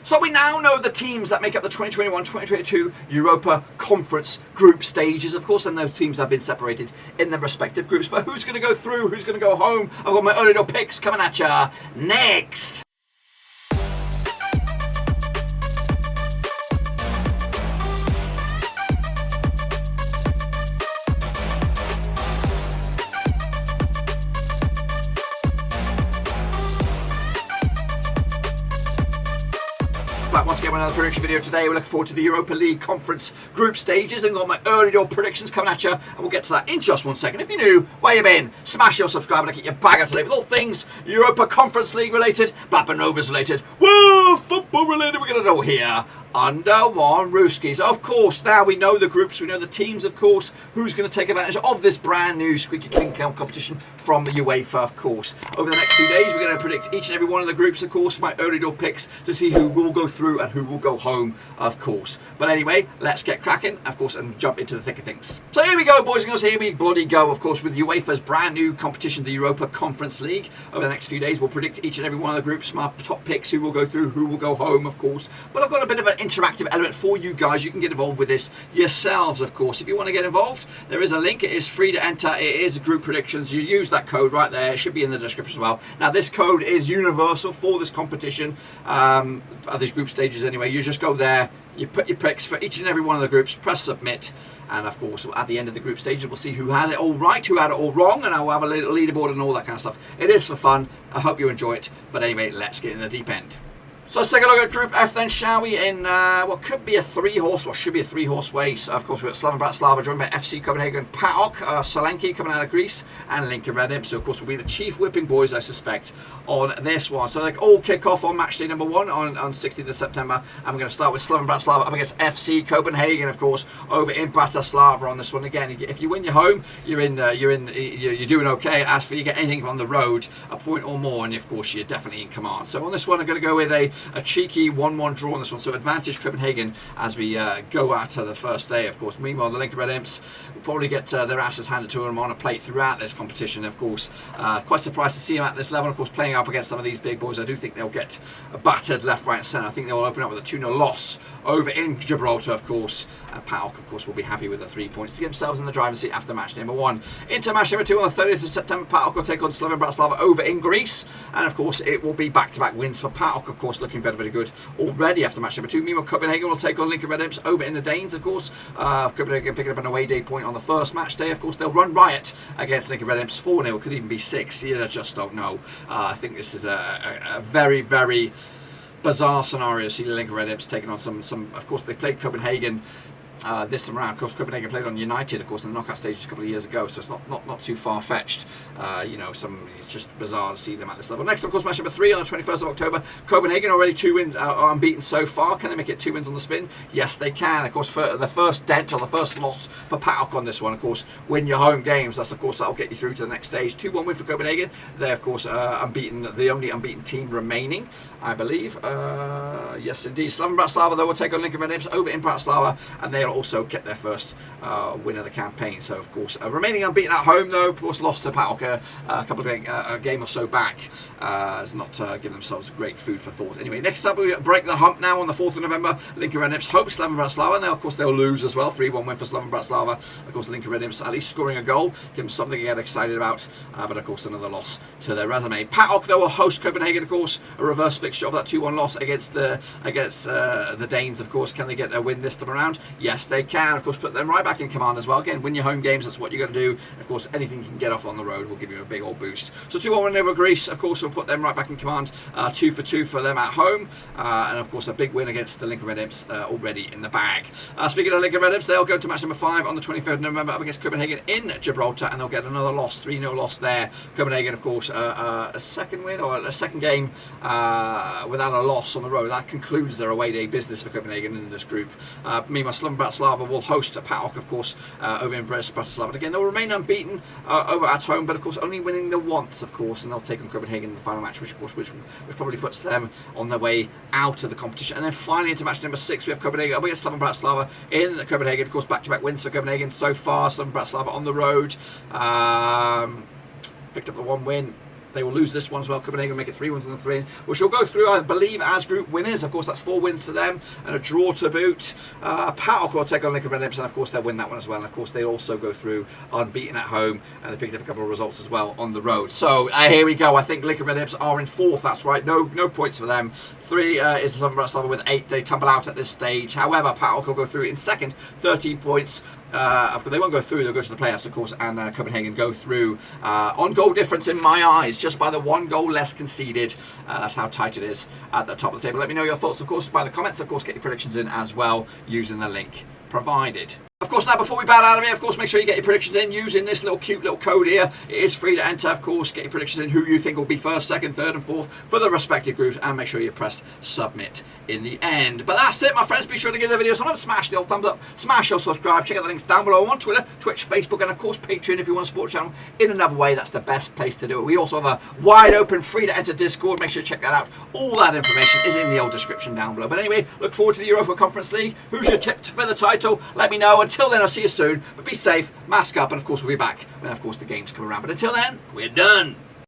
So we now know the teams that make up the 2021-2022 Europa Conference Group stages, of course, and those teams have been separated in their respective groups. But who's going to go through? Who's going to go home? I've got my early little picks coming at ya next. Back once again with another prediction video today. We're looking forward to the Europa League Conference Group stages and got my early door predictions coming at you, and we'll get to that in just 1 second. If you're new, where you been? Smash your subscribe and get your bag up today with all things Europa Conference League related, Blackburn Rovers related, woo, football related. We're going to know here under one Rooskies. Of course, now we know the groups, we know the teams, of course, who's going to take advantage of this brand new squeaky clean competition from the UEFA, of course. Over the next few days, we're going to predict each and every one of the groups, of course, my early door picks to see who will go through and who will go home, of course. But anyway, let's get cracking, of course, and jump into the thick of things. So here we go, boys and girls, here we bloody go, of course, with UEFA's brand new competition, the Europa Conference League. Over the next few days, we'll predict each and every one of the groups, my top picks, who will go through, who will go home, of course. But I've got a bit of an interactive element for you guys. You can get involved with this yourselves, of course. If you want to get involved, there is a link. It is free to enter. It is group predictions. You use that code right there. It should be in the description as well. Now, this code is universal for this competition, at these group stages anyway. You just go there, you put your picks for each and every one of the groups, press submit, and of course at the end of the group stages we'll see who had it all right, who had it all wrong, and I'll have a little leaderboard and all that kind of stuff. It is for fun. I hope you enjoy it. But anyway, let's get in the deep end. So let's take a look at Group F then, shall we, in what could be a three-horse, what should be a three-horse race. Of course, we've got Slovan Bratislava joined by FC Copenhagen, PAOK Saloniki coming out of Greece, and Lincoln Red Imps, so of course will be the chief whipping boys, I suspect, on this one. So they all kick off on match day number 1 on 16th of September, and we're going to start with Slovan Bratislava up against FC Copenhagen, of course, over in Bratislava on this one. Again, if you win your home, you're doing okay. As for you get anything on the road, a point or more, and of course you're definitely in command. So on this one, I'm going to go with a cheeky 1-1 draw on this one, so advantage Copenhagen as we go out to the first day, of course. Meanwhile, the Lincoln Red Imps will probably get their asses handed to them on a plate throughout this competition, of course. Quite surprised to see them at this level, of course, playing up against some of these big boys. I do think they'll get battered left, right and centre. I think they'll open up with a 2-0 loss over in Gibraltar, of course, and PAOK, of course, will be happy with the 3 points to get themselves in the driving seat after match number 1. Into match number 2 on the 30th of September, PAOK will take on Slovan Bratislava over in Greece, and of course it will be back-to-back wins for PAOK, of course, looking very, very good already after match number 2. Meanwhile, Copenhagen will take on Lincoln Red Imps over in the Danes, of course. Copenhagen picking up an away day point on the first match day. Of course, they'll run riot against Lincoln Red Imps. 4-0, could even be 6. You just don't know. I think this is a very, very bizarre scenario. See Lincoln Red Imps taking on some. Of course, they played Copenhagen this time around. Of course, Copenhagen played on United, of course, in the knockout stage a couple of years ago, so it's not too far-fetched. It's just bizarre to see them at this level. Next, of course, match number 3 on the 21st of October. Copenhagen already 2 wins, are unbeaten so far. Can they make it 2 wins on the spin? Yes, they can. Of course, for the first dent or the first loss for PAOK on this one, of course, win your home games. That'll get you through to the next stage. 2-1 win for Copenhagen. They're, of course, unbeaten, the only unbeaten team remaining, I believe. Yes, indeed. Slovan Bratislava, though, will take on Lincoln Red Imps over in Bratislava, and they'll also get their first win of the campaign. So, of course, remaining unbeaten at home, though, of course, lost to PAOK a couple of a game or so back. Has not given themselves great food for thought. Anyway, next up, we break the hump now on the 4th of November. Lincoln Red Imps hope Slovan Bratislava. Now, of course, they'll lose as well. 3-1 win for Slovan Bratislava. Of course, Lincoln Red Imps at least scoring a goal. Give them something to get excited about. But, of course, another loss to their resume. PAOK, though, will host Copenhagen, of course. A reverse fixture of that 2-1 loss against the Danes, of course. Can they get a win this time around? Yes, they can. Of course, put them right back in command as well. Again, win your home games. That's what you got to do. Of course, anything you can get off on the road will give you a big old boost. So 2-1 win over Greece. Of course, will put them right back in command. 2 for 2 for them at home. And, of course, a big win against the Lincoln Red Imps already in the bag. Speaking of Lincoln Red Imps, they'll go to match number 5 on the 23rd of November up against Copenhagen in Gibraltar, and they'll get another loss, 3-0 loss there. Copenhagen, of course, a second win or a second game without a loss on the road. That concludes their away day business for Copenhagen in this group. Meanwhile, Slovan Bratislava will host PAOK, of course, over in Bratislava. And again, they'll remain unbeaten over at home, but of course only winning the once, of course, and they'll take on Copenhagen in the final match, which probably puts them on their way out of the competition. And then finally into match number 6, we have Copenhagen up against Slovan Bratislava in Copenhagen. Of course, back-to-back wins for Copenhagen so far. Slovan Bratislava on the road. Picked up the 1 win They will lose this one as well. Copenhagen will make it 3 wins on the 3, which will go through, I believe, as group winners. Of course, that's 4 wins for them and a draw to boot. PAOK will take on Lincoln Red Imps, and of course they'll win that one as well. And of course they also go through unbeaten at home, and they picked up a couple of results as well on the road. So here we go. I think Lincoln Red Imps are in 4th. That's right. No points for them. 3 is Slovan Bratislava with 8. They tumble out at this stage. However, PAOK will go through in 2nd, 13 points. Of course, they won't go through. They'll go to the playoffs, of course, and Copenhagen go through on goal difference in my eyes, just by the 1 goal less conceded. That's how tight it is at the top of the table. Let me know your thoughts, of course, by the comments. Of course, get your predictions in as well using the link provided. Of course, now before we bow out of here, of course, make sure you get your predictions in using this cute little code here. It is free to enter, of course. Get your predictions in who you think will be 1st, 2nd, 3rd and 4th for the respective groups, and make sure you press submit in the end. But that's it, my friends. Be sure to give the video some love, smash the old thumbs up, smash your subscribe, check out the links down below. I'm on Twitter, Twitch, Facebook, and of course Patreon if you want to support the channel in another way. That's the best place to do it. We also have a wide open, free to enter Discord. Make sure to check that out. All that information is in the old description down below. But anyway, look forward to the Europa Conference League. Who's your tip for the title? Let me know. Until then, I'll see you soon. But be safe, mask up, and of course we'll be back when, of course, the games come around. But until then, we're done.